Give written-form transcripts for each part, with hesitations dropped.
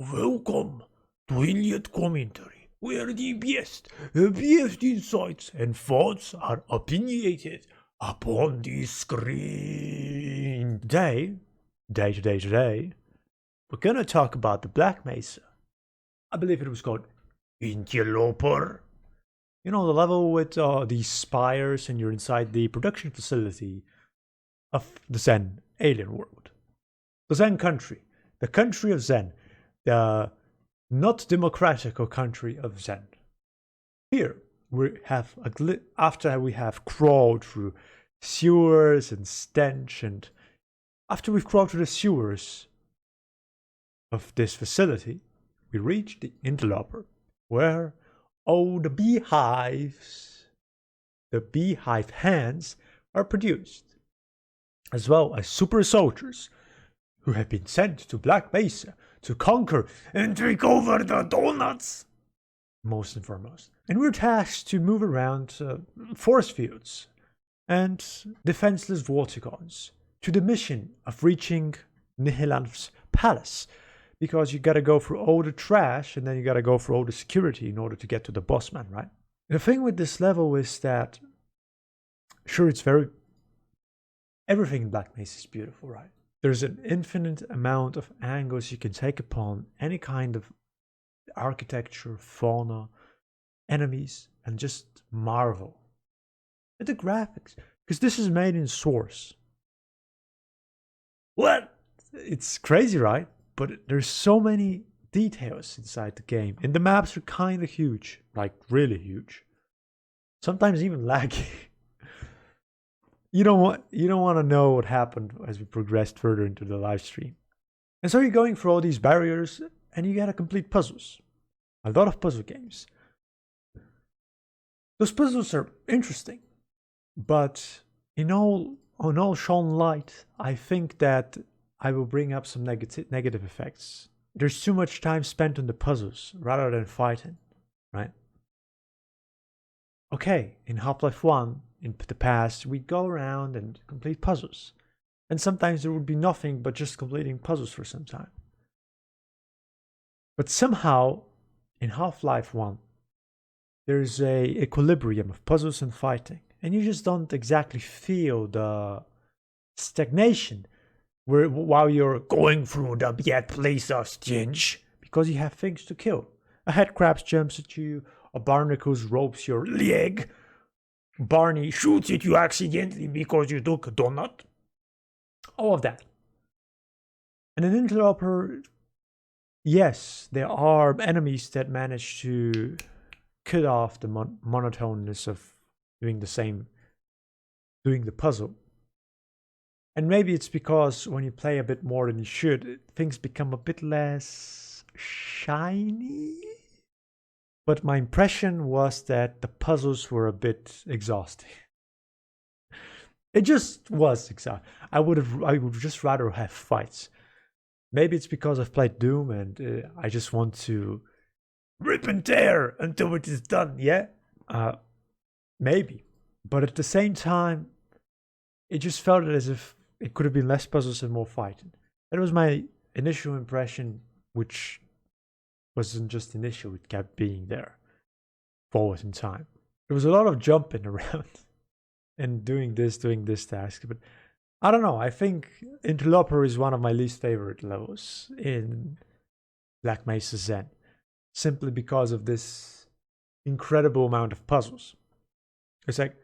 Welcome to Iliad Commentary, where the best insights and thoughts are opinionated upon the screen. Today, we're gonna talk about the Black Mesa. I believe it was called Interloper. You know, the level with these spires and you're inside the production facility of the Xen alien world. The Xen country. The country of Xen. The not democratical country of Xen. Here we have after we have crawled through sewers and stench, and after we've crawled through the sewers of this facility, we reach the Interloper, where all the beehive hands are produced, as well as super soldiers who have been sent to Black Mesa to conquer and take over the donuts, most and foremost. And we're tasked to move around force fields and defenseless vortigaunts to the mission of reaching Nihilanth's palace, because you gotta go through all the trash and then you gotta go through all the security in order to get to the boss man, right? The thing with this level is that, sure, everything in Black Mesa is beautiful, right? There's an infinite amount of angles you can take upon any kind of architecture, fauna, enemies, and just marvel at the graphics, because this is made in Source. What? It's crazy, right? But there's so many details inside the game, and the maps are kind of huge, like really huge. Sometimes even laggy. You don't want to know what happened as we progressed further into the live stream. And so you're going through all these barriers and you gotta complete puzzles. A lot of puzzle games. Those puzzles are interesting, but on all shown light, I think that I will bring up some negative effects. There's too much time spent on the puzzles rather than fighting, right? Okay, in Half-Life 1, in the past, we'd go around and complete puzzles. And sometimes there would be nothing but just completing puzzles for some time. But somehow, in Half-Life 1, there's a equilibrium of puzzles and fighting. And you just don't exactly feel the stagnation while you're going through the bad place of stench, because you have things to kill. A headcrab jumps at you, a barnacles ropes your leg, Barney shoots at you accidentally because you took a donut. All of that. And an Interloper, yes, there are enemies that manage to cut off the monotoneness of doing the puzzle. And maybe it's because when you play a bit more than you should, things become a bit less shiny. But my impression was that the puzzles were a bit exhausting. It just was exhausting. I would just rather have fights. Maybe it's because I've played Doom and I just want to rip and tear until it is done, yeah? Maybe. But at the same time, it just felt as if it could have been less puzzles and more fighting. That was my initial impression, which wasn't just initial, it kept being there forward in time. There was a lot of jumping around and doing this task, but I don't know, I think Interloper is one of my least favorite levels in Black Mesa Xen, simply because of this incredible amount of puzzles. It's like,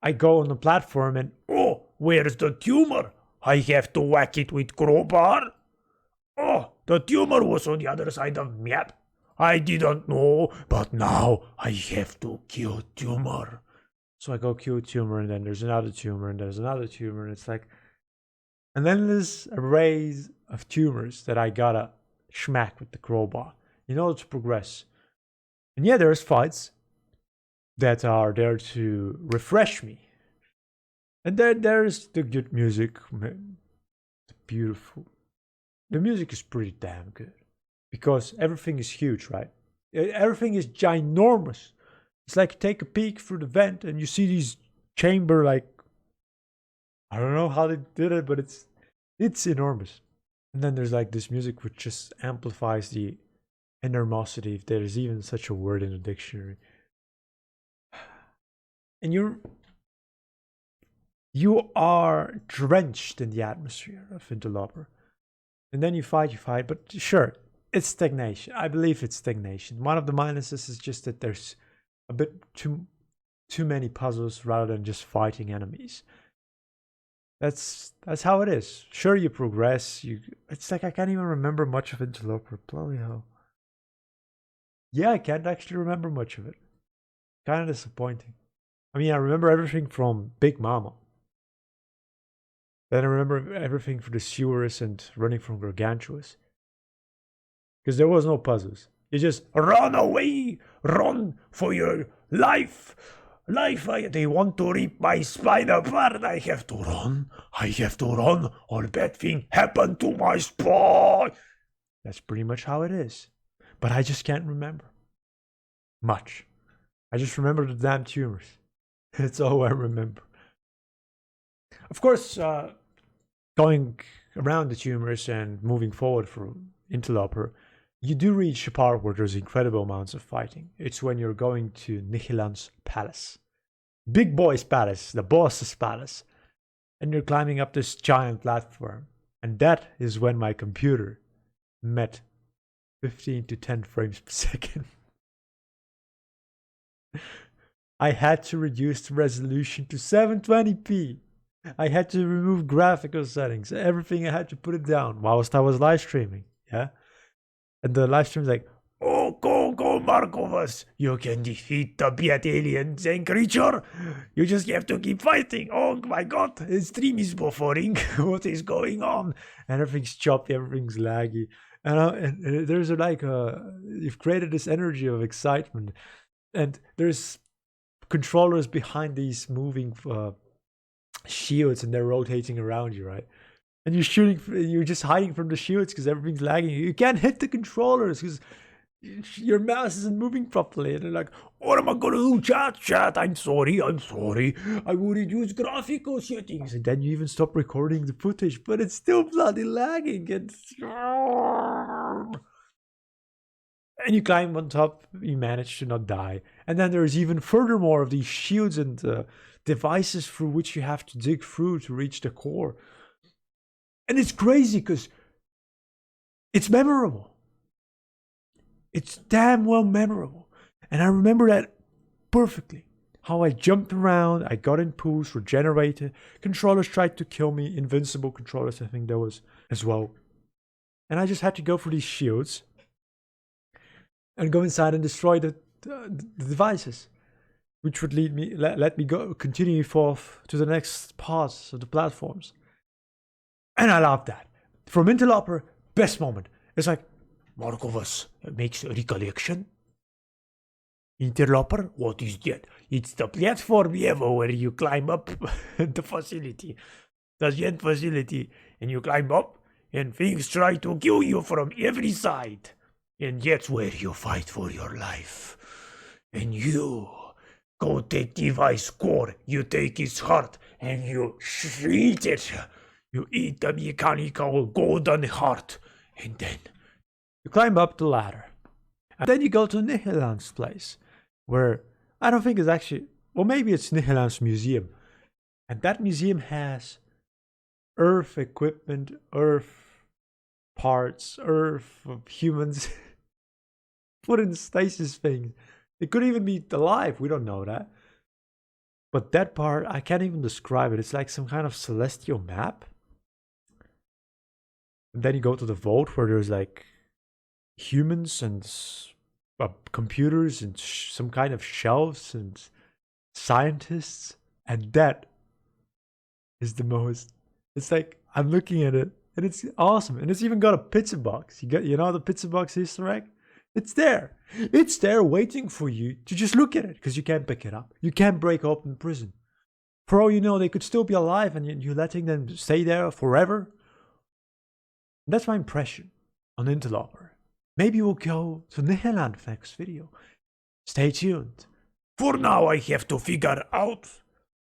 I go on the platform and, oh, where's the tumor? I have to whack it with crowbar. Oh, the tumor was on the other side of the map. I didn't know, but now I have to kill tumor. So I go kill tumor, and then there's another tumor, and there's another tumor, and it's like an endless array of tumors that I gotta smack with the crowbar in order to progress. And yeah, there's fights that are there to refresh me. And then there's the good music, man. It's beautiful. The music is pretty damn good, because everything is huge, right? Everything is ginormous. It's like take a peek through the vent and you see these chamber, like, I don't know how they did it, but it's enormous. And then there's like this music which just amplifies the animosity, if there's even such a word in the dictionary. And you are drenched in the atmosphere of Interloper. And then you fight, but sure, it's stagnation. I believe it's stagnation. One of the minuses is just that there's a bit too many puzzles rather than just fighting enemies. That's how it is. Sure, you progress. It's like I can't even remember much of Interloper. Bloody hell. Yeah, I can't actually remember much of it. Kind of disappointing. I mean, I remember everything from Big Mama. Then I remember everything for the sewers and running from Gargantuous. Because there was no puzzles. You just run away, run for your life. They want to rip my spine apart. I have to run. All bad thing happened to my spine. That's pretty much how it is. But I just can't remember much. I just remember the damn tumors. That's all I remember. Of course, going around the tumors and moving forward for Interloper, you do reach a part where there's incredible amounts of fighting. It's when you're going to Nihilanth's palace. Big boy's palace, the boss's palace. And you're climbing up this giant platform. And that is when my computer met 15 to 10 frames per second. I had to reduce the resolution to 720p. I had to remove graphical settings, everything. I had to put it down whilst I was live streaming. Yeah. And the live stream's like, oh, go, Markovas. You can defeat the bad aliens and creature. You just have to keep fighting. Oh my god, the stream is buffering. What is going on? And everything's choppy, everything's laggy. And there's like you've created this energy of excitement. And there's controllers behind these moving shields, and they're rotating around you, right? And you're just hiding from the shields because everything's lagging. You can't hit the controllers because your mouse isn't moving properly. And they're like, what am I gonna do? Chat, I'm sorry. I will reduce graphical settings. And then you even stop recording the footage, but it's still bloody lagging. And you climb on top, you manage to not die. And then there's even furthermore of these shields and devices through which you have to dig through to reach the core. And it's crazy because it's memorable. It's damn well memorable. And I remember that perfectly. How I jumped around, I got in pools, regenerated. Controllers tried to kill me. Invincible controllers, I think there was as well. And I just had to go for these shields and go inside and destroy the devices, which would let me go continue forth to the next parts of the platforms. And I love that. From Interloper, best moment. It's like, Markovas makes a recollection. Interloper, what is that? It's the platform ever where you climb up the facility. The Xen facility. And you climb up, and things try to kill you from every side. And that's where you fight for your life. And you go take device core, you take his heart, and you eat it. You eat the mechanical golden heart. And then you climb up the ladder. And then you go to Nihilanth's place, where I don't think it's actually, well, maybe it's Nihilanth's museum. And that museum has Earth equipment, Earth parts, Earth of humans put in stasis things. It could even be alive, we don't know that. But that part, I can't even describe it. It's like some kind of celestial map. And then you go to the vault where there's like humans and computers and some kind of shelves and scientists. And that is the most, it's like, I'm looking at it and it's awesome. And it's even got a pizza box. You know the pizza box Easter egg? It's there. It's there waiting for you to just look at it because you can't pick it up. You can't break open prison. For all you know, they could still be alive and you're letting them stay there forever. That's my impression on Interloper. Maybe we'll go to Nihilanth next video. Stay tuned. For now, I have to figure out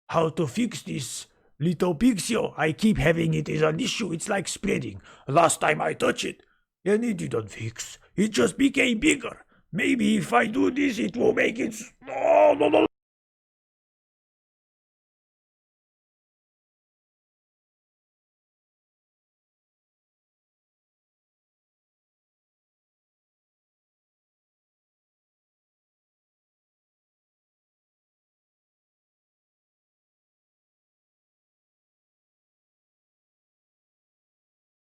how to fix this Little Pixio, I keep having it as an issue. It's like spreading. Last time I touched it, and it didn't fix. It just became bigger. Maybe if I do this, it will make it. No, no, no,